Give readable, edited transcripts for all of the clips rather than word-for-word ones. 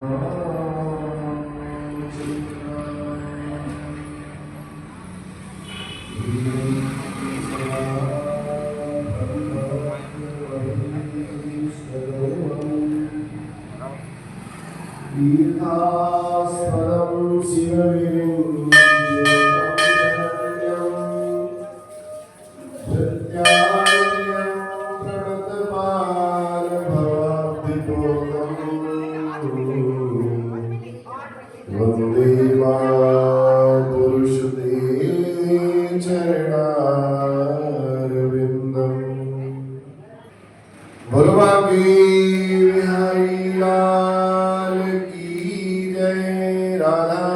दीर्घास्पदं शिवविरिञ्चितं धृत्यादियं प्रणतपालभवाब्धिपोतम् वन्दे मातुरुषते चरणारविन्दम्। बोलो बांके बिहारी लाल की जय, राधा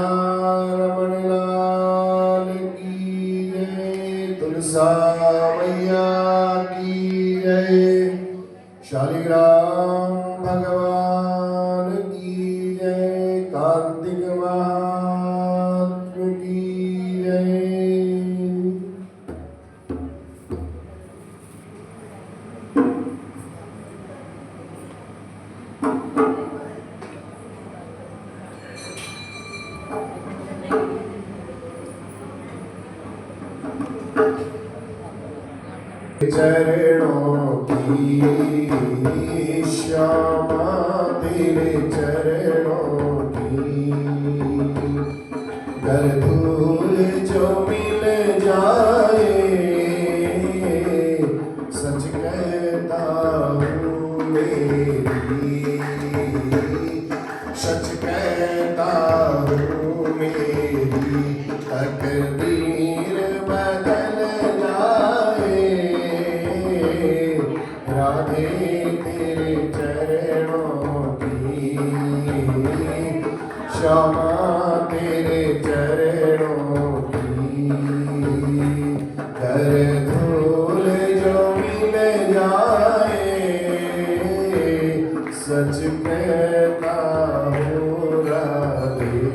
रमण लाल की जय, तुलसा मैया की जय, शालिग्राम भगवान की जय, कार्तिक महात्म की जय। चरणों की श्यामा तेरे चरणों की कर धूल जो मिल जाए, सच कहता हूँ मेरी, सच कहता हूँ मेरी तकदीर बदल जाए। राधे तेरे चरणों की, श्यामा तेरे चरणों की कर धूल जो मिल जाए, सच कहता हूँ राधे,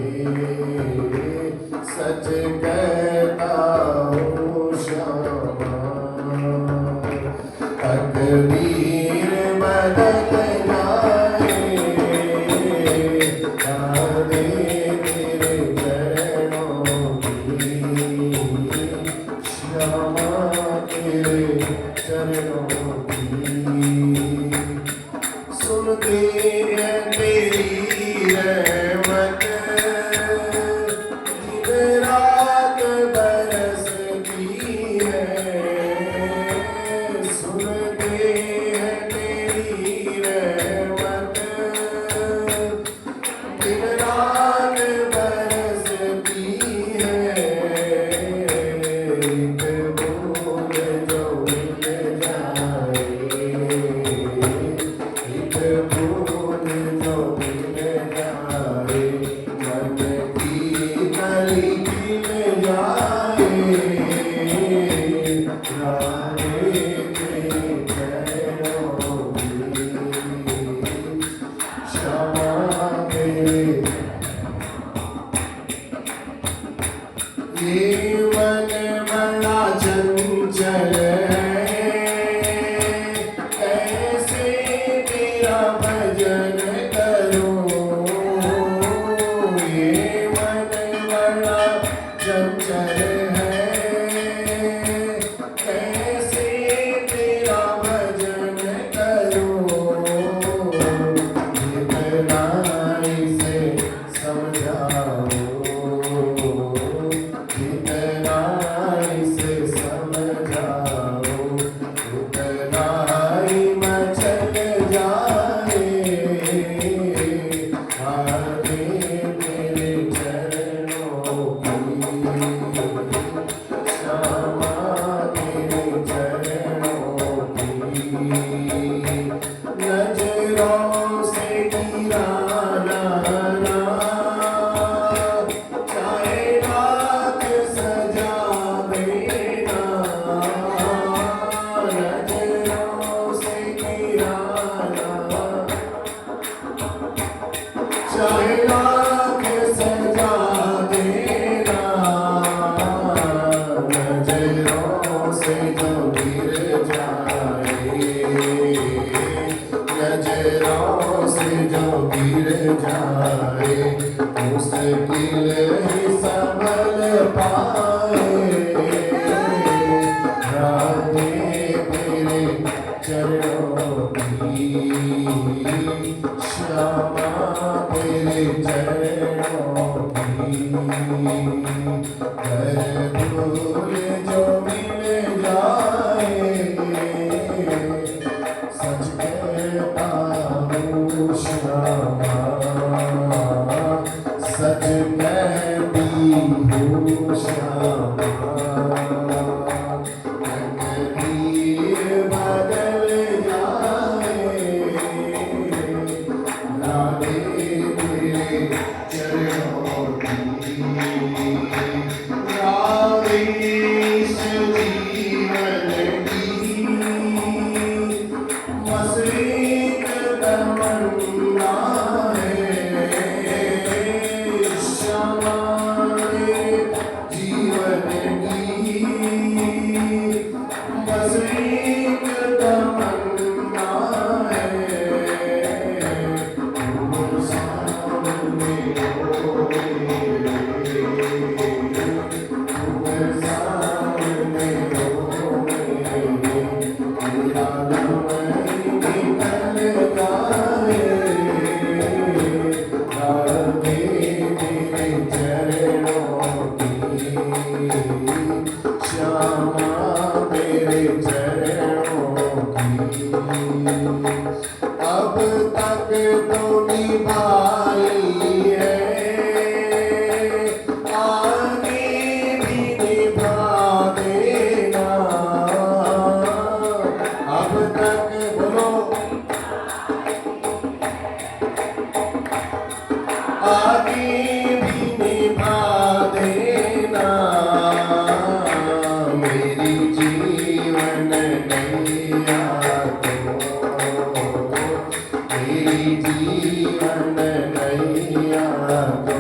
सच कहता हूँ श्यामा तकदीर बदल जाए। राधे तेरे चरणों की, श्यामा तेरे चरणों की सुनते हैं तेरी रहमत, दिन रात बरसती है। सुनते हैं तेरी रहमत, दिन रात बरसती है। एक बूंद जो मिल जाए, एक बूंद जो मिल जाए, मन की कली खिल जाए। राधे तेरे चरणों की, श्यामा तेरे। ये मन बड़ा चंचल है, कैसे तेरा भजन करूं। ये मन बड़ा चंचल है, कैसे तेरा भजन करूं। जितना इसे समझाऊं, जितना इसे समझाऊं, उतना ही मचल जाए। राधे तेरे चरणों की, श्यामा तेरे चरणों की नजरों से गिराना ना, चाहे रात सजा देना। नजरों से गिराना, चाहे रात सजा देना। नजरों से जो गिर जाए, नजरों से जो गिर जाए, जाए, मुश्किल ही संभल पाए। राधे तेरे चरणों की, श्यामा तेरे चरणों की, कर भूल जो मिल जाए, सच कहता हूँ श्यामा, सच कहती हूँ श्यामा। तकदीर बदल जाए, राधे तेरे चरणों की, राधे इस जीवन की मसरीक तमन्ना है। श्यामा रे जीवन की मसरीक तमन्ना है। तुम सामने हो मेरे, तुम सामने हो मेरे, तेरा नाम निकल जाए, राधे तेरे चरणों की, श्यामा तेरे चरणों की। अब तक तो निभाई है, आगे भी निभा देना। अब तक बोलो, आगे भी निभा देना। मेरी जीवन नैया तो, मेरी जीवन नैया तो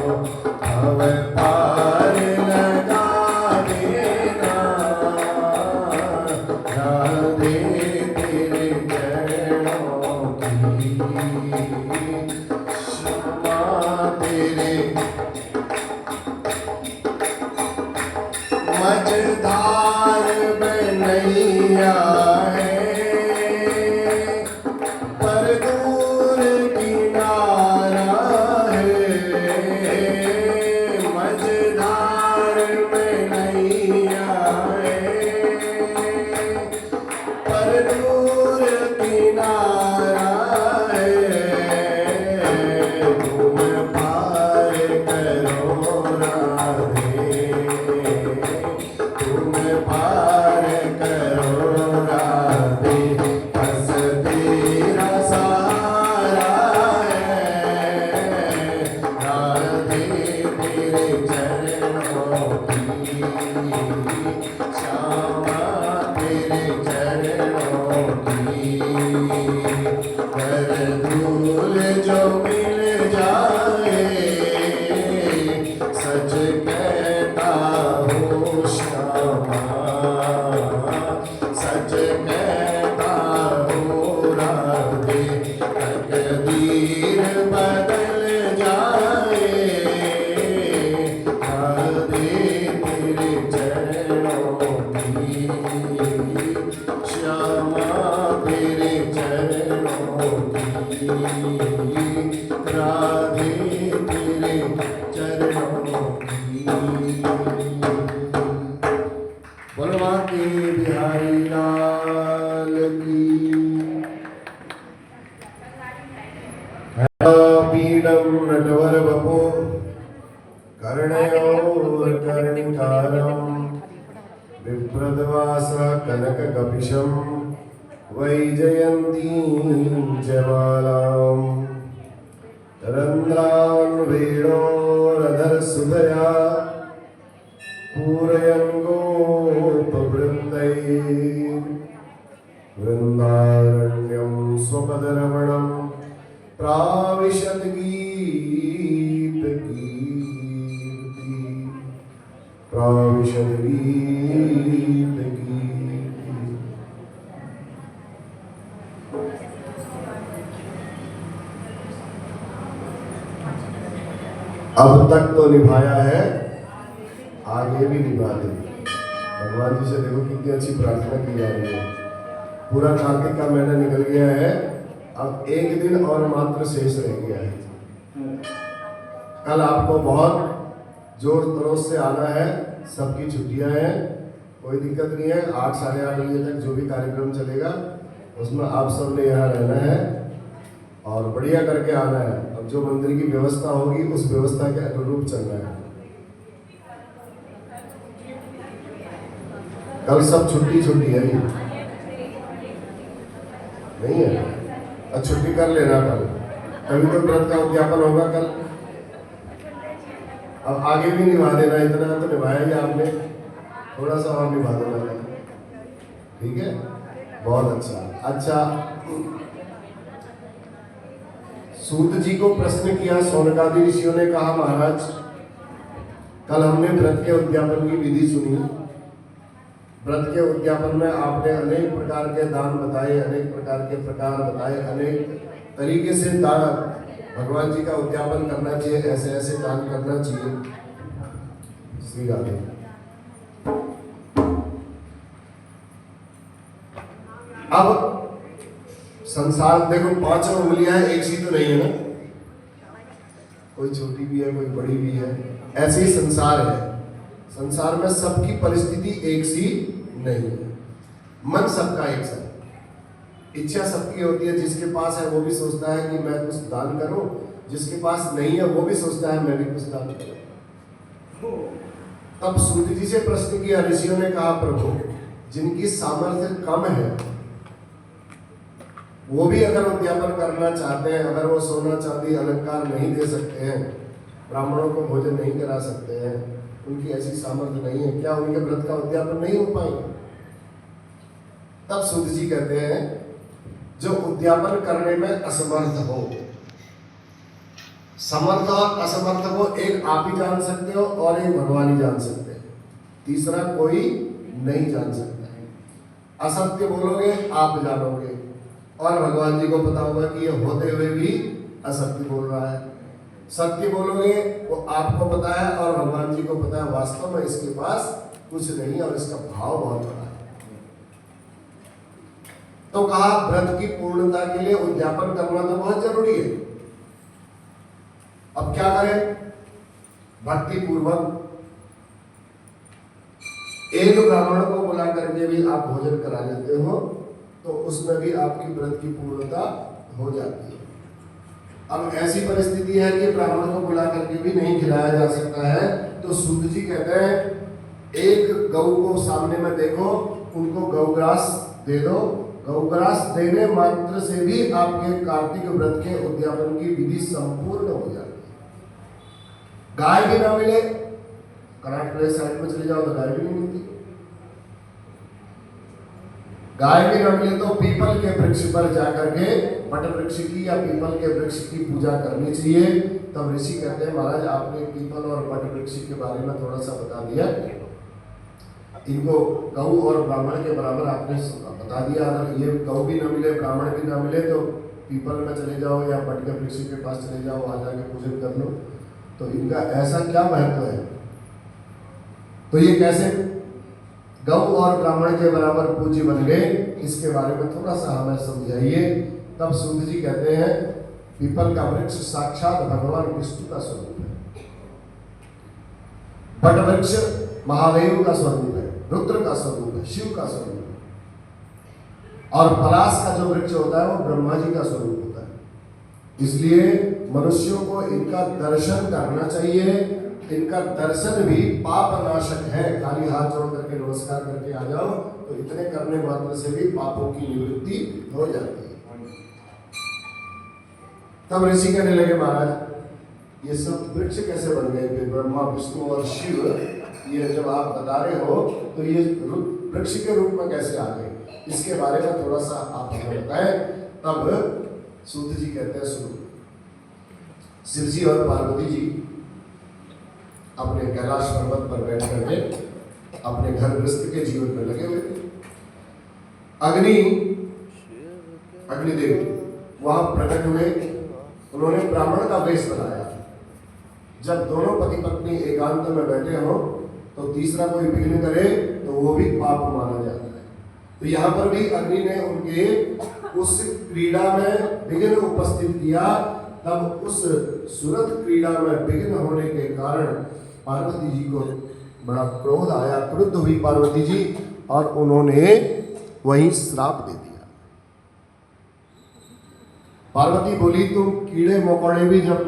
अब पार लगा देना। राधे तेरे चरणों की, श्यामा तेरे मझधार बनैया है, पर दूर किनारा है। मझधार बनैया है, पर दूर किनारा है। तुम पार करो राधे, तुम पार करो राधे, बस तेरा सहारा है। राधे तेरे चरणों की, श्यामा तेरे चरणों की, कर धूल जो मिल जाए, सच कहता हूँ श्यामा, सच कहता हूँ राधे। तकदीर बदल जाए, राधे तेरे चरणों की, श्यामा तेरे चरणों की, राधे तेरे चरणों की। बोलवा के बिहारी लाल की। पीडम नटवर बपो कर्णयोर कर्णिकारम, विप्रदवास कनक कपिशम, वैजयंतीं च मालाम, रंध्रान वेणोरधर सुधया, पूरयन् गोपवृन्दैः, वृन्दारण्यं स्वपदरमणं प्राविशद् गीतकीर्ति, प्राविशद् गीतकीर्ति। अब तक तो निभाया है, आगे भी निभा दे। भगवान जी से देखो कितनी अच्छी प्रार्थना की जा रही है। पूरा कार्तिक का महीना निकल गया है, अब एक दिन और मात्र शेष रह गया है। कल आपको बहुत जोर तरोस से आना है, सबकी छुट्टियां हैं, कोई दिक्कत नहीं है। 8 साढ़े 8 बजे तक जो भी कार्यक्रम चलेगा उसमें आप सब ने यहाँ रहना है और बढ़िया करके आना है। अब जो मंदिर की व्यवस्था होगी उस व्यवस्था के अनुरूप चलना है। कल सब छुट्टी है नहीं है? अब छुट्टी कर लेना कल, तभी तो व्रत का उद्यापन होगा कल। अब आगे भी निभा देना, इतना तो निभाया ही आपने, थोड़ा सा और निभा देना, ठीक है? बहुत अच्छा। सूत जी को प्रश्न किया शौनकादि ऋषियों ने, कहा महाराज कल हमने व्रत के उद्यापन की विधि सुनी। व्रत के उद्यापन में आपने अनेक प्रकार के दान बताए, अनेक प्रकार के प्रकार बताए, अनेक तरीके से दान भगवान जी का उद्यापन करना चाहिए, ऐसे ऐसे दान करना चाहिए। श्री राधे। अब संसार देखो, 5 उंगलियां एक सी तो नहीं है ना, कोई छोटी भी है कोई बड़ी भी है, ऐसे ही संसार है। संसार में सबकी परिस्थिति एक सी नहीं है, मन सबका एक सा, इच्छा सबकी होती है। जिसके पास है वो भी सोचता है कि मैं कुछ दान करूं, जिसके पास नहीं है वो भी सोचता है मैं भी कुछ दान करूं। तब सूत जी से प्रश्न किया ऋषियों ने, कहा प्रभु जिनकी सामर्थ्य कम है वो भी अगर उद्यापन करना चाहते हैं, अगर वो सोना चांदी अलंकार नहीं दे सकते हैं, ब्राह्मणों को भोजन नहीं करा सकते हैं, उनकी ऐसी सामर्थ्य नहीं है, क्या उनके व्रत का उद्यापन नहीं हो पाएगा? तब सूत जी कहते हैं जो उद्यापन करने में असमर्थ हो, समर्थ और असमर्थ को एक आप ही जान सकते हो और एक भगवान ही जान सकते हैं, तीसरा कोई नहीं जान सकता है। असत्य बोलोगे आप जानोगे और भगवान जी को पता होगा कि ये होते हुए भी असत्य बोल रहा है। सत्य बोलोगे वो आपको पता है और भगवान जी को पता है वास्तव में इसके पास कुछ नहीं और इसका भाव बहुत बड़ा है। तो कहा व्रत की पूर्णता के लिए उद्यापन करना तो बहुत जरूरी है। अब क्या करें? भक्ति पूर्वक एक ब्राह्मण को बुला करके भी आप भोजन करा लेते हो तो उसमें भी आपकी व्रत की पूर्णता हो जाती है। अब ऐसी परिस्थिति है कि ब्राह्मण को बुला करके भी नहीं खिलाया जा सकता है, तो सूत जी कहते हैं एक गौ को सामने में देखो, उनको गौग्रास दे दो। गौग्रास देने मात्र से भी आपके कार्तिक व्रत के उद्यापन की विधि संपूर्ण हो जाती है। गाय भी ना मिले, कर्नाटक साइड में चले जाओ तो गाय भी नहीं मिलती। गाय भी न मिले तो पीपल के वृक्ष पर जाकर के वट वृक्ष की या पीपल के वृक्ष की पूजा करनी चाहिए। तब ऋषि कहते हैं महाराज आपने पीपल और वट वृक्ष के बारे में थोड़ा सा बता दिया, इनको गौ और ब्राह्मण के बराबर आपने बता दिया। अगर ये गौ भी न मिले ब्राह्मण भी न मिले तो पीपल में चले जाओ या वट के वृक्ष के पास चले जाओ, वहां जाके पूजन कर लो। तो इनका ऐसा क्या महत्व है? तो ये कैसे गौ और ब्राह्मण के बराबर पूज्य बन गए, इसके बारे में थोड़ा सा हमें समझाइए। तब सूत जी कहते हैं पीपल का वृक्ष साक्षात भगवान विष्णु का स्वरूप है, वट वृक्ष महादेव का स्वरूप है, रुद्र का स्वरूप है, शिव का स्वरूप है, और पलाश का जो वृक्ष होता है वो ब्रह्मा जी का स्वरूप होता है। इसलिए मनुष्यों को इनका दर्शन करना चाहिए। इनका दर्शन भी पाप नाशक है। खाली हाथ जोड़ करके नमस्कार करके आ जाओ तो इतने करने मात्र से भी पापों की निवृत्ति हो जाती है। तब ऋषि कहने लगे महाराज ये सब वृक्ष कैसे बन गए? ब्रह्मा विष्णु और शिव ये जब आप बता रहे हो तो ये वृक्ष के रूप में कैसे आ गए? इसके बारे में थोड़ा सा आप हमें बताएं। तब सूत जी कहते हैं सुनो, शिव जी और पार्वती जी अपने कैलाश पर्वत पर बैठ करके अपने घर गृहस्थ के जीवन में लगे हुए थे। अग्निदेव वहां प्रकट हुए, उन्होंने ब्राह्मण का वेश बनाया जब दोनों पति पत्नी एकांत में बैठे हो तो तीसरा कोई विघ्न करे तो वो भी पाप माना जाता है। तो यहाँ पर भी अग्नि ने उनके उस क्रीड़ा में विघ्न उपस्थित किया। तब उस सुरत क्रीड़ा में विघ्न होने के कारण पार्वती जी को बड़ा क्रोध आया, क्रुद्ध हुई पार्वती जी, और उन्होंने वहीं श्राप दे दिया। पार्वती बोली तुम कीड़े मकोड़े भी जब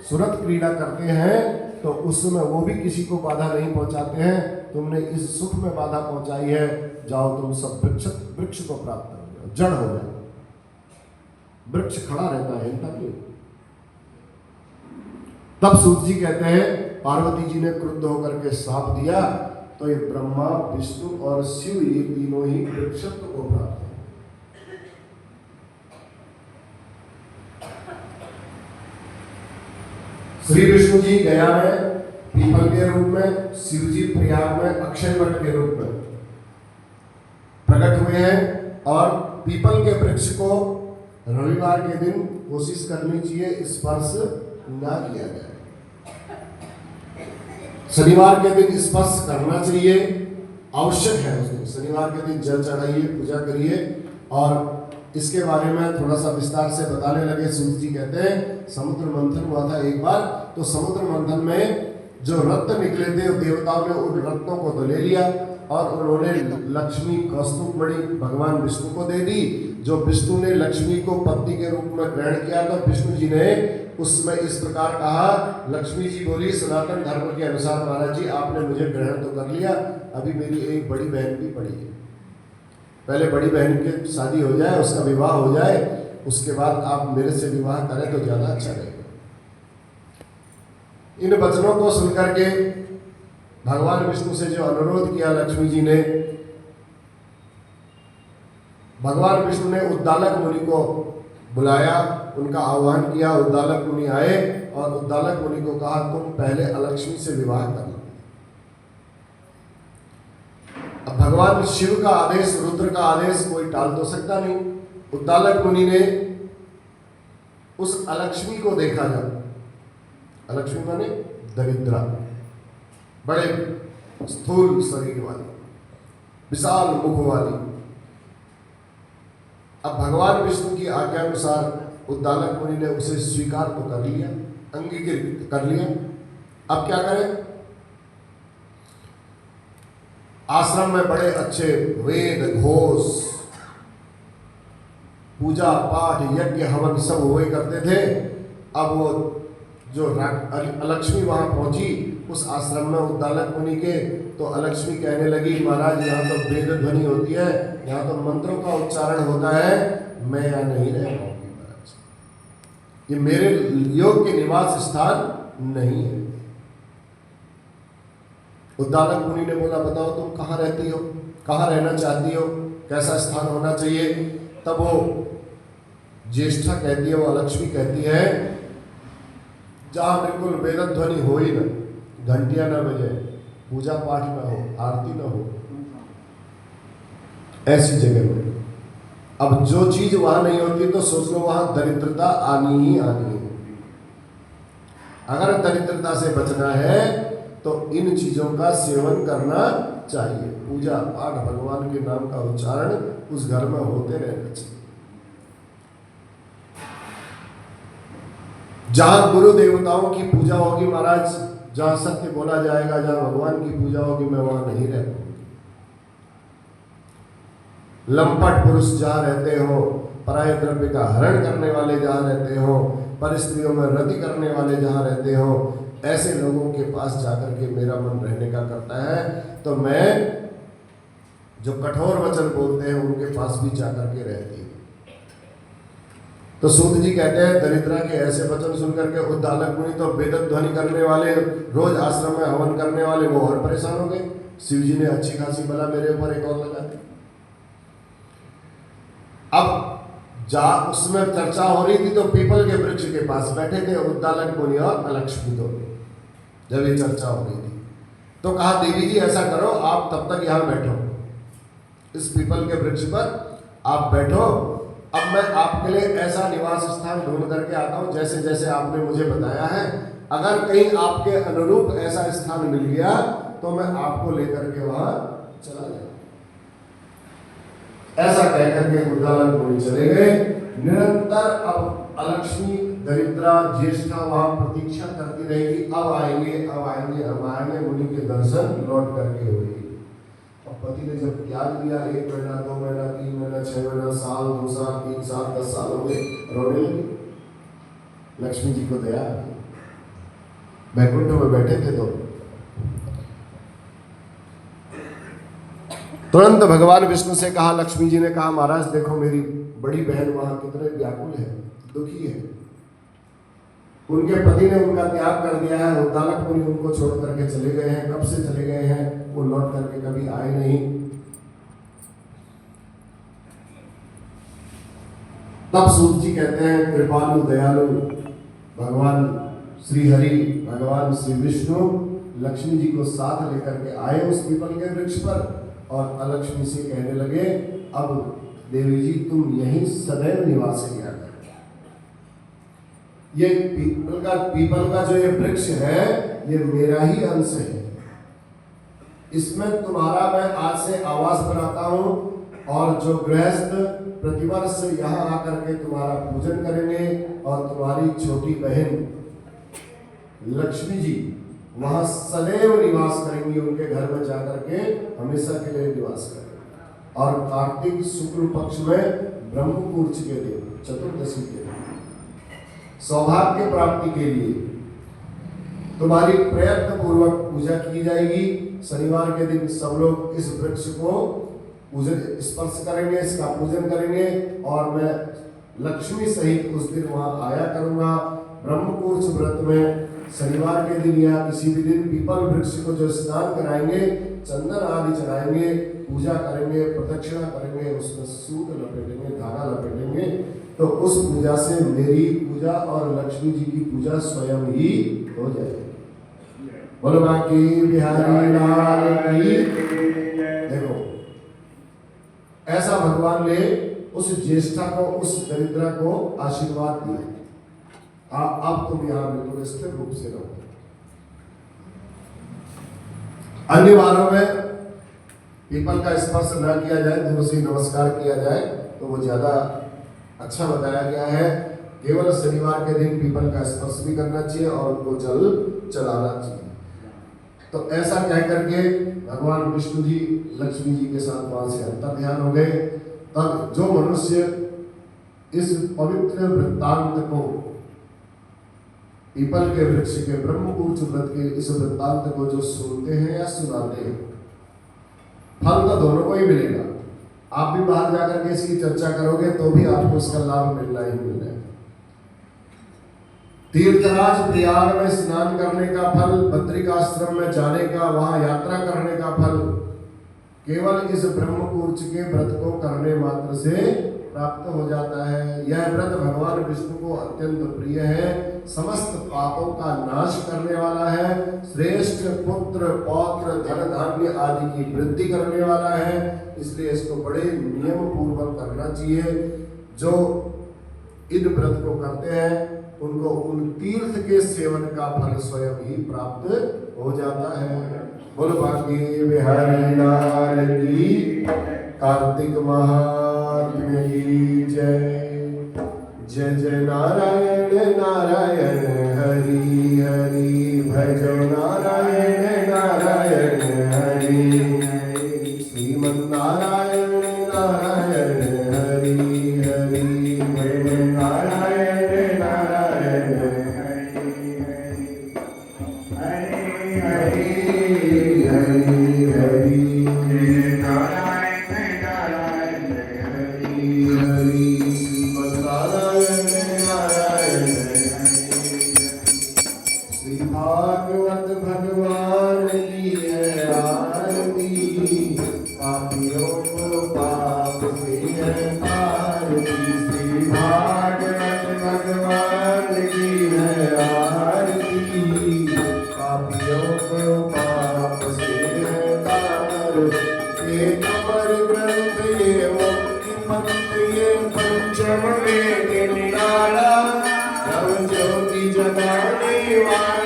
सुरत क्रीड़ा करते हैं तो उसमें वो भी किसी को बाधा नहीं पहुंचाते हैं, तुमने इस सुख में बाधा पहुंचाई है, जाओ तुम सब वृक्ष को प्राप्त कर जाओ, जड़ हो जाओ। वृक्ष खड़ा रहता है, हिलता क्यों? तब सूत जी कहते हैं पार्वती जी ने क्रुद्ध होकर के श्राप दिया, तो ये ब्रह्मा विष्णु और शिव ये तीनों ही वृक्षत्व को प्राप्त है। श्री विष्णु जी गया में पीपल के रूप में, शिव जी प्रयाग में अक्षय वट के रूप में प्रकट हुए हैं। और पीपल के वृक्ष को रविवार के दिन कोशिश करनी चाहिए स्पर्श ना किया जाए, शनिवार के दिन स्पर्श करना चाहिए, आवश्यक है उस दिन। शनिवार के दिन जल चढ़ाइए, पूजा करिए। और इसके बारे में थोड़ा सा विस्तार से बताने लगे। सूत जी कहते हैं समुद्र मंथन हुआ था एक बार, तो समुद्र मंथन में जो रत्न निकले थे देवताओं ने उन रत्नों को तो ले लिया और उन्होंने लक्ष्मी कौस्तुभ मणि भगवान विष्णु को दे दी। जो विष्णु ने लक्ष्मी को पत्नी के रूप में ग्रहण किया तो विष्णु जी ने उसमें इस प्रकार कहा, लक्ष्मी जी बोली सनातन धर्म के अनुसार महाराज जी आपने मुझे ग्रहण तो कर लिया, अभी मेरी एक बड़ी बहन भी पड़ी है, पहले बड़ी बहन की शादी हो जाए, उसका विवाह हो जाए, उसके बाद आप मेरे से विवाह करें तो ज्यादा अच्छा रहेगा। इन वचनों को सुनकर के भगवान विष्णु से जो अनुरोध किया लक्ष्मी जी ने, भगवान विष्णु ने उद्दालक मुनि को बुलाया, उनका आह्वान किया। उद्दालक मुनि आए और उद्दालक मुनि को कहा तुम पहले अलक्ष्मी से विवाह कर लो। अब भगवान शिव का आदेश, रुद्र का आदेश कोई टाल तो सकता नहीं। उद्दालक मुनि ने उस अलक्ष्मी को देखा, जब अलक्ष्मी माने दरिद्रा, बड़े स्थूल शरीर वाली, विशाल मुख वाली। अब भगवान विष्णु की आज्ञा अनुसार उद्दालक मुनि ने उसे स्वीकार तो कर लिया, अंगीकृत कर लिया। अब क्या करें? आश्रम में बड़े अच्छे वेद घोष, पूजा पाठ यज्ञ हवन सब हुए करते थे। अब वो जो अलक्ष्मी वहां पहुंची उस आश्रम में उद्दालक मुनि के, तो अलक्ष्मी कहने लगी महाराज यहाँ तो वेद ध्वनि होती है, यहाँ तो मंत्रों का उच्चारण होता है, मैं यहाँ नहीं रह पाऊंगी महाराज, ये मेरे योग के निवास स्थान नहीं है। उद्दालक मुनि ने बोला बताओ तुम कहाँ रहती हो, कहाँ रहना चाहती हो, कैसा स्थान होना चाहिए? तब वो ज्येष्ठा कहती है, वो अलक्ष्मी कहती है जहाँ बिल्कुल वेद ध्वनि हो ही ना, घंटियां ना बजे, पूजा पाठ ना हो, आरती ना हो, ऐसी जगह में। अब जो चीज वहां नहीं होती तो सोच लो वहां दरिद्रता आनी ही आनी है। अगर दरिद्रता से बचना है तो इन चीजों का सेवन करना चाहिए। पूजा पाठ भगवान के नाम का उच्चारण उस घर में होते रहना चाहिए। जहां गुरु देवताओं की पूजा होगी महाराज, जहां सत्य बोला जाएगा, जहां भगवान की पूजा होगी, मैं वहां नहीं रह पाऊंगी। लंपट पुरुष जहां रहते हो, पराये द्रव्य का हरण करने वाले जहां रहते हो, परिस्थितियों में रति करने वाले जहां रहते हो, ऐसे लोगों के पास जाकर के मेरा मन रहने का करता है। तो मैं जो कठोर वचन बोलते हैं उनके पास भी जाकर के रहती हूँ। तो सूत जी कहते हैं दरिद्रा के ऐसे वचन सुनकर के उद्दालक मुनि तो वेद ध्वनि करने वाले, रोज आश्रम में हवन करने वाले, वो और परेशान हो गए। शिव जी ने अच्छी खासी बला मेरे ऊपर एक और लगा दी। अब उसमें चर्चा हो रही थी तो पीपल के वृक्ष के पास बैठे थे उद्दालक मुनि और अलक्ष्मी तो। जब ये चर्चा हो रही थी तो कहा देवी जी ऐसा करो, आप तब तक यहाँ बैठो, इस पीपल के वृक्ष पर आप बैठो, अब मैं आपके लिए ऐसा निवास स्थान ढूंढ करके आता हूँ, जैसे जैसे आपने मुझे बताया है अगर कहीं आपके अनुरूप ऐसा स्थान मिल गया तो मैं आपको लेकर के वहां चला जाऊंगा। ऐसा कहकर के गुरदालन मुनि चले गए। निरंतर अब अलक्ष्मी दरिद्रा ज्येष्ठा वहां प्रतीक्षा करती रहेगी, अब आएंगे अब आएंगे अब आएंगे। मुनि के दर्शन लौट करके हुए। अब पति ने जब त्याग दिया, 1 महीना 2 महीना 3 महीना 6 महीना साल 2 साल 3 साल 10 साल हो गए, रोने लगी। लक्ष्मी जी को दया, बैकुंठ में बैठे थे तो तुरंत भगवान विष्णु से कहा, लक्ष्मी जी ने कहा महाराज देखो मेरी बड़ी बहन वहां कितने व्याकुल है, दुखी है। उनके पति ने उनका त्याग कर दिया है, उद्दालक मुनि उनको छोड़ करके चले गए हैं। कब से चले गए हैं, वो लौट करके कभी आए नहीं। तब सूत जी कहते हैं कृपालु दयालु भगवान श्री हरि भगवान श्री विष्णु लक्ष्मी जी को साथ लेकर के आए उस पीपल के वृक्ष पर और अलक्ष्मी से कहने लगे, अब देवी जी तुम यहीं सदैव निवास किया करो। ये पीपल का जो ये वृक्ष है ये मेरा ही अंश है, इसमें तुम्हारा मैं आज से आवास बनाता हूं और जो गृहस्थ प्रतिवर्ष यहाँ आकर के तुम्हारा पूजन करेंगे और तुम्हारी छोटी बहन लक्ष्मी जी वहां सदैव निवास करेंगी, उनके घर में जाकर के हमेशा के लिए निवास करेंगे। और कार्तिक शुक्ल पक्ष में ब्रह्मपुरुष के दिन चतुर्दशी के दिन सौभाग्य प्राप्ति के लिए तुम्हारी प्रयत्न पूर्वक पूजा की जाएगी। शनिवार के दिन सब लोग इस वृक्ष को पूजन स्पर्श करेंगे, इसका पूजन करेंगे और मैं लक्ष्मी सहित उस दिन वहां आया करूंगा। ब्रह्मपुरुष व्रत में शनिवार के दिन या किसी भी दिन पीपल वृक्ष को जो स्नान कराएंगे, चंदन आदि चढ़ाएंगे, पूजा करेंगे, प्रदक्षिणा करेंगे, उसमें सूत लपेटेंगे, धागा लपेटेंगे, तो उस पूजा से मेरी पूजा और लक्ष्मी जी की पूजा स्वयं ही हो जाएगी। बोलो बाकी बिहारी लाल की। देखो ऐसा भगवान ने उस ज्येष्ठा को उस दरिद्रा को आशीर्वाद दिया। अब तुम यहां बिल्कुल स्थिर रूप से रहो। अन्य वारों में पीपल का स्पर्श न किया जाए, दूर से नमस्कार किया जाए तो वो ज्यादा अच्छा बताया गया है। केवल शनिवार के दिन पीपल का स्पर्श भी करना चाहिए और उनको जल चढ़ाना चाहिए। तो ऐसा कह करके भगवान विष्णु जी लक्ष्मी जी के साथ वहां से अंतर ध्यान हो गए। तब जो मनुष्य इस पवित्र वृत्तांत को पीपल के वृक्ष के ब्रह्मपुरुष व्रत के इस वृत्तांत को जो सुनते हैं या सुनाते हैं, फल तो दोनों को ही मिलेगा। आप भी बाहर जाकर के इसकी चर्चा करोगे तो भी आपको इसका लाभ मिलना ही मिलना है। तीर्थराज प्रयाग में स्नान करने का फल, बद्रिकाश्रम में जाने का, वहां यात्रा करने का फल केवल इस ब्रह्मपुरुष के व्रत को करने मात्र से प्राप्त हो जाता है। यह व्रत भगवान विष्णु को अत्यंत प्रिय है, समस्त पापों का नाश करने वाला है, श्रेष्ठ पुत्र पौत्र धन धान्य आदि की वृद्धि करने वाला है। इसलिए इसको बड़े नियम पूर्वक करना चाहिए। जो इन व्रत को करते हैं उनको उन तीर्थ के सेवन का फल स्वयं ही प्राप्त हो जाता है। बोलो बाकी बिहारी लाल की। कार्तिक महात्म्य की जय। जय जय नारायण नारायण हरि हरि भजो नारायण नारायण हरि श्रीमन नारायण नारायण हरि हरि भजो नारायण नारायण हरि हरि हरि हरि भागवत भगवान की है आरती, पापियों को पाप से है आरती। श्री भागवत भगवान की है आरती, पापियों को पाप से है आरती। ये अमर ग्रंथ ये मुक्ति पंथ ये पंचम वेद निराला, नव ज्योति जगाने वाला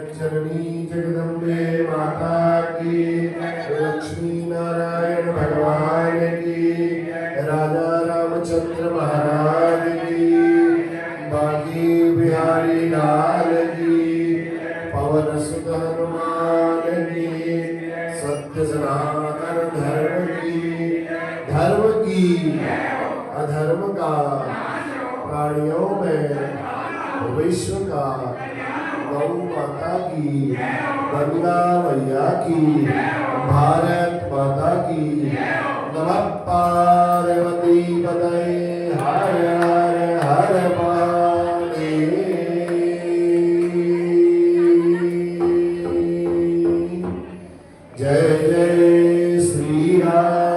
जननी जगदम्बे माता की, लक्ष्मी नारायण भगवान की, राजा रामचंद्र महाराज की, बाकी बिहारी लाल की, पवन सुत हनुमान की, सत्य सनातन धर्म की अधर्म का प्राणियों में विश्व का, गौ माता की, गंगा मैया की, भारत माता की। नमः पार्वती पतये हर हर हर महादेव। जय जय श्री राम।